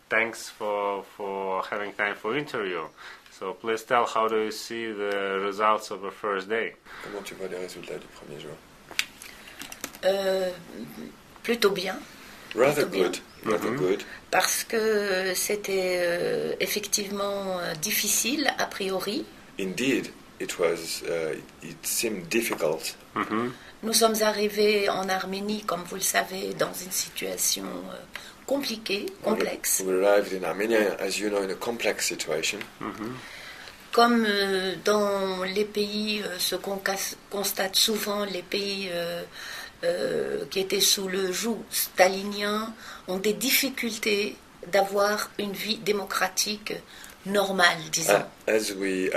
thanks for having time for interview. So please tell, how do you see the results of the first day? Comment tu vois les résultats du premier jour? Plutôt bien. Rather Plutôt good. Rather good. Parce que c'était effectivement difficile a priori. Indeed, it was. It seemed difficult. Nous sommes arrivés en Arménie, comme vous le savez, dans une situation compliquée, complexe. We arrived in Armenia, as you know, in a complex situation. Comme dans les pays, ce qu'on constate souvent, les pays qui étaient sous le joug stalinien ont des difficultés d'avoir une vie démocratique normale, disons. As we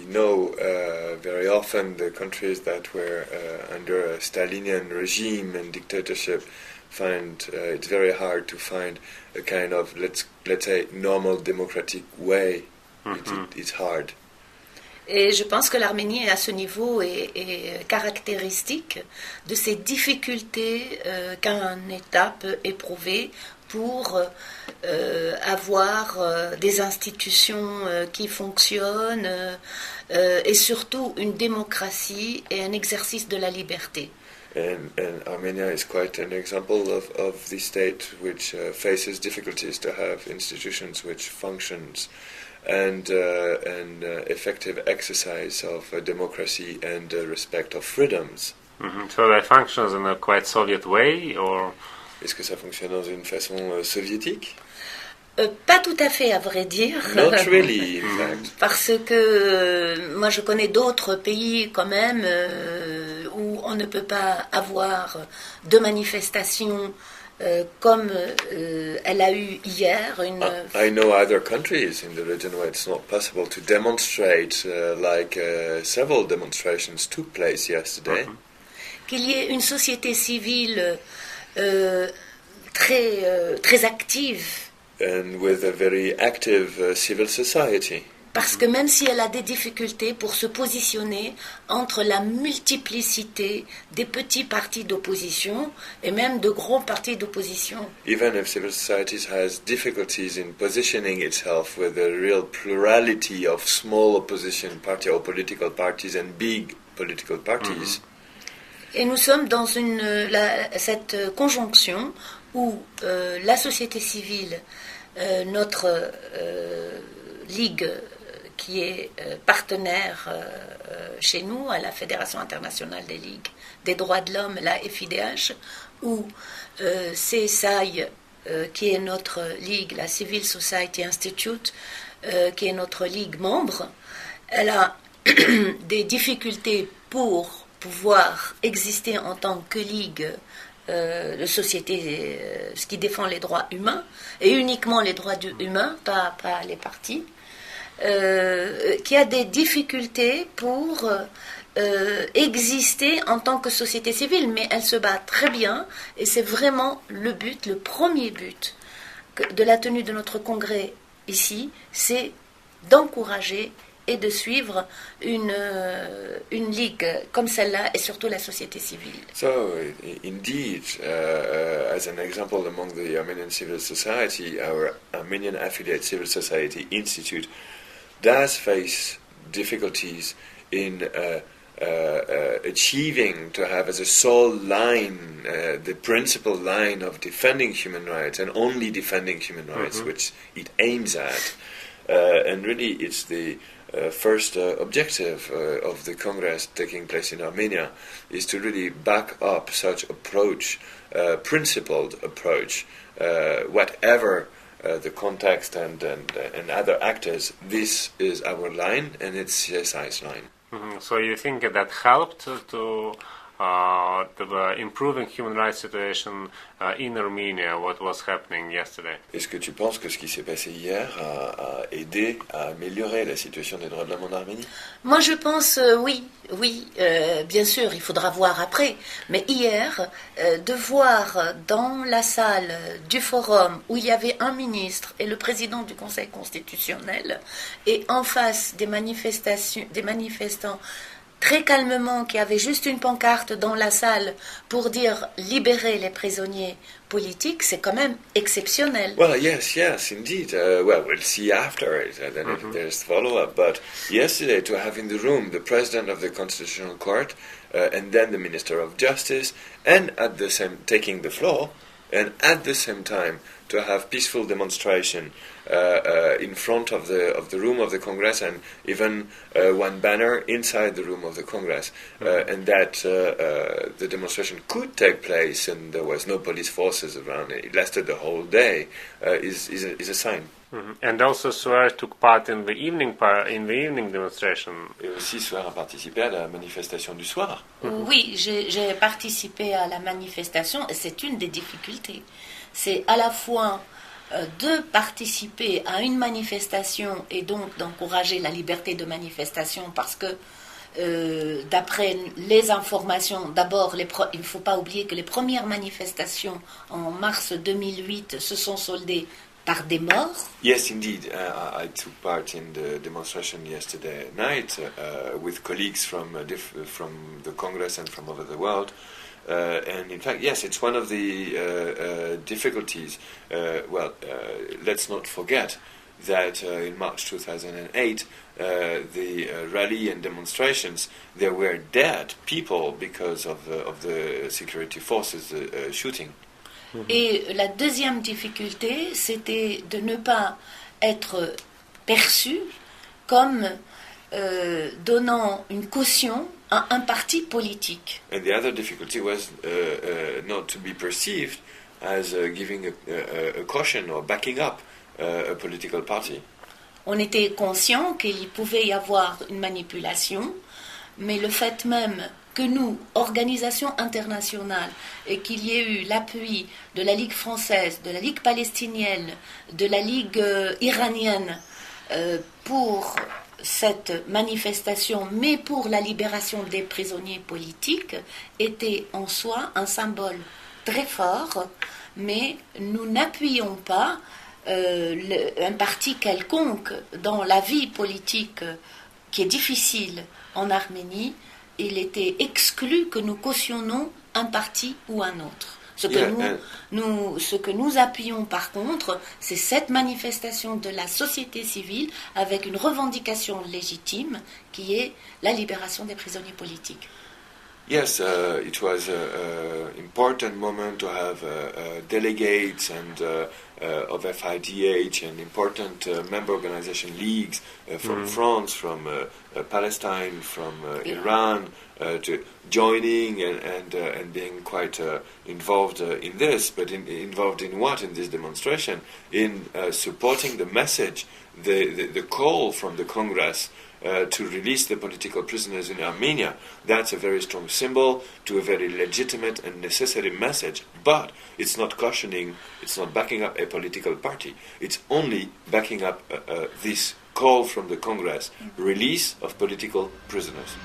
know, very often the countries that were under a Stalinian regime and dictatorship find it's very hard to find a kind of let's say normal democratic way. It's hard. Et je pense que l'Arménie à ce niveau est caractéristique de ces difficultés qu'un État peut éprouver pour avoir des institutions qui fonctionnent et surtout une démocratie et un exercice de la liberté. And Armenia is quite an example of the state which faces difficulties to have institutions which functions and effective exercise of democracy and respect of freedoms. So that functions in a quite Soviet way, or? Est-ce que ça fonctionne dans une façon soviétique? Pas tout à fait, à vrai dire. Not really, in fact. Parce que moi je connais d'autres pays quand même où on ne peut pas avoir de manifestations comme elle a eu hier. I know other countries in the region where it's not possible to demonstrate like several demonstrations took place yesterday. Qu'il y ait une société civile très active. And with a very active civil society. Parce que même si elle a des difficultés pour se positionner entre la multiplicité des petits partis d'opposition et même de gros partis d'opposition. Even if civil society has difficulties in positioning itself with a real plurality of small opposition party or political parties and big political parties. Et nous sommes dans cette conjonction où la société civile, notre ligue qui est partenaire chez nous à la Fédération internationale des ligues des droits de l'homme, la FIDH, ou CSI, qui est notre ligue, la Civil Society Institute, qui est notre ligue membre, elle a des difficultés pour pouvoir exister en tant que ligue de société ce qui défend les droits humains, et uniquement les droits humains, pas les partis, qui a des difficultés pour exister en tant que société civile, mais elle se bat très bien, et c'est vraiment le but, le premier but de la tenue de notre congrès ici, c'est d'encourager et de suivre une ligue comme celle-là et surtout la société civile. So, indeed, as an example among the Armenian civil society, our Armenian affiliate Civil Society Institute does face difficulties in achieving to have as a sole line the principal line of defending human rights and only defending human rights, which it aims at. And really, it's the first objective of the Congress taking place in Armenia is to really back up such approach, principled approach, whatever the context and other actors. This is our line, and it's CSI's line. So you think that helped to the improving human rights situation in Armenia, what was happening yesterday? Est-ce que tu penses que ce qui s'est passé hier a aidé à améliorer la situation des droits de l'homme en Arménie? Moi je pense oui, bien sûr, il faudra voir après, mais hier, de voir dans la salle du forum où il y avait un ministre et le président du Conseil constitutionnel, et en face des manifestants très calmement, qui avait juste une pancarte dans la salle pour dire libérer les prisonniers politiques, c'est quand même exceptionnel. Well, yes, indeed. Well, we'll see after it. Then there's follow-up. But yesterday, to have in the room the president of the Constitutional Court and then the Minister of Justice, and at the same taking the floor, and at the same time to have peaceful demonstration in front of the room of the Congress, and even one banner inside the room of the Congress, and that the demonstration could take place and there was no police forces around. It lasted the whole day. Is a sign. And also Suarez took part in the evening demonstration. Et aussi, Suarez a participé à la manifestation du soir. Oui, j'ai participé à la manifestation et c'est une des difficultés. C'est à la fois de participer à une manifestation et donc d'encourager la liberté de manifestation parce que d'après les informations, d'abord, il ne faut pas oublier que les premières manifestations en mars 2008 se sont soldées par des morts. Yes, indeed. I took part in the demonstration yesterday night with colleagues from the Congress and from over the world. And in fact, yes, it's one of the difficulties. Let's not forget that in March 2008, the rally and demonstrations, there were dead people because of the security forces shooting. Et la deuxième difficulté, c'était de ne pas être perçu comme donnant une caution à un parti politique. And the other difficulty was not to be perceived as giving a caution or backing up a political party. On était conscient qu'il pouvait y avoir une manipulation, mais le fait même que nous, organisation internationale, et qu'il y ait eu l'appui de la Ligue française, de la Ligue palestinienne, de la Ligue iranienne pour cette manifestation, mais pour la libération des prisonniers politiques, était en soi un symbole très fort, mais nous n'appuyons pas un parti quelconque dans la vie politique qui est difficile en Arménie. Il était exclu que nous cautionnons un parti ou un autre. Ce que nous appuyons par contre, c'est cette manifestation de la société civile avec une revendication légitime qui est la libération des prisonniers politiques. Yes, it was an important moment to have delegates and of FIDH and important member organization leagues from France, from Palestine, from Iran, to joining and being quite involved in this. But involved in what in this demonstration? In supporting the message, the call from the Congress to release the political prisoners in Armenia. That's a very strong symbol to a very legitimate and necessary message. But it's not cautioning, it's not backing up a political party. It's only backing up this call from the Congress, release of political prisoners.